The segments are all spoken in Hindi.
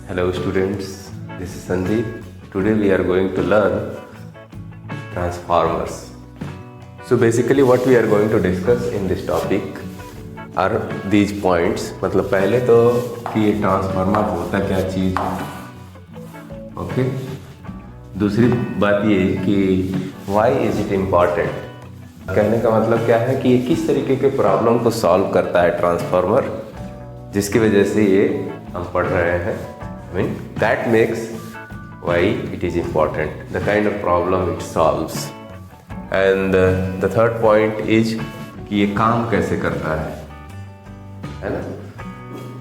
Hello students, this is Sandeep. Today we are going to learn transformers. So basically what we are going to discuss in this topic are these points. मतलब पहले तो कि ये ट्रांसफार्मर होता क्या चीज़, ओके। दूसरी बात ये कि why is it important. कहने का मतलब क्या है कि ये किस तरीके के प्रॉब्लम को सॉल्व करता है ट्रांसफार्मर, जिसकी वजह से ये हम पढ़ रहे हैं. I mean that makes why it is important, the kind of problem it solves. And the third point is कि ये काम कैसे करता है ना.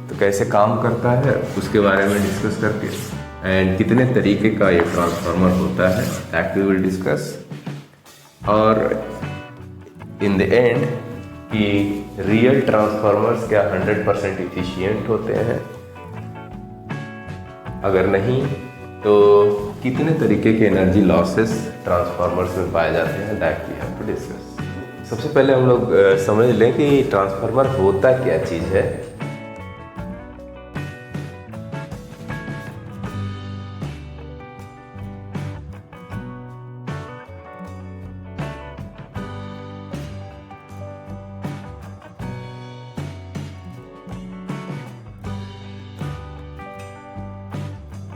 तो कैसे काम करता है उसके बारे में डिस्कस करके, एंड कितने तरीके का ये ट्रांसफार्मर होता है दैट वी विल डिस्कस. और इन द एंड कि रियल ट्रांसफार्मर्स क्या 100% इफिशिएंट होते हैं, अगर नहीं तो कितने तरीके के एनर्जी लॉसेस ट्रांसफार्मर्स में पाए जाते हैं, that we have to discuss. सबसे पहले हम लोग समझ लें कि ट्रांसफार्मर होता क्या चीज़ है.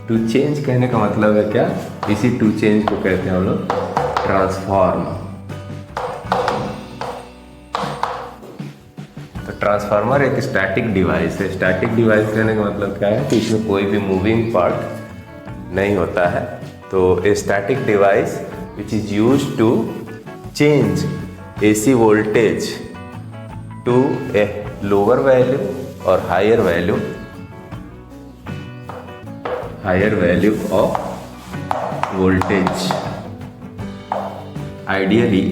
टू चेंज कहने का मतलब है क्या, इसी टू चेंज को कहते हैं हम लोग ट्रांसफॉर्म. तो ट्रांसफार्मर एक स्टैटिक डिवाइस है. स्टैटिक डिवाइस कहने का मतलब क्या है कि इसमें कोई भी मूविंग पार्ट नहीं होता है. तो a static device which is used to change AC voltage to a lower value और higher value of voltage. Ideally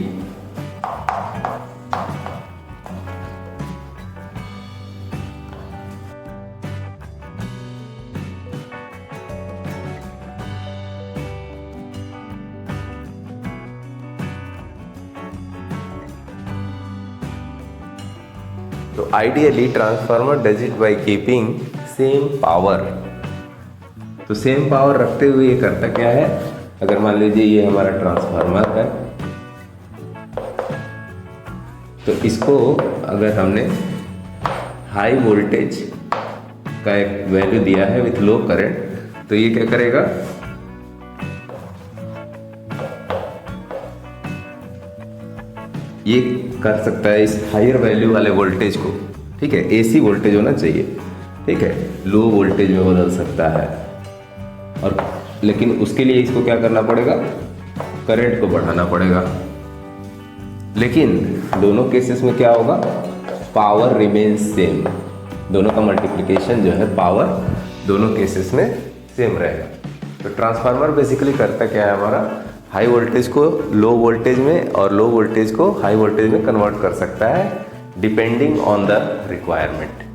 तो ideally transformer does it by keeping same power. तो सेम पावर रखते हुए ये करता क्या है, अगर मान लीजिए ये हमारा ट्रांसफार्मर है, तो इसको अगर हमने हाई वोल्टेज का एक वैल्यू दिया है विथ लो करंट, तो ये क्या करेगा, ये कर सकता है इस हायर वैल्यू वाले वोल्टेज को, ठीक है, एसी वोल्टेज होना चाहिए, ठीक है, लो वोल्टेज में बदल सकता है. और लेकिन उसके लिए इसको क्या करना पड़ेगा, करंट को बढ़ाना पड़ेगा. लेकिन दोनों केसेस में क्या होगा, पावर रिमेन्स सेम. दोनों का मल्टीप्लिकेशन जो है पावर दोनों केसेस में सेम रहेगा. तो ट्रांसफार्मर बेसिकली करता क्या है, हमारा हाई वोल्टेज को लो वोल्टेज में और लो वोल्टेज को हाई वोल्टेज में कन्वर्ट कर सकता है डिपेंडिंग ऑन द रिक्वायरमेंट.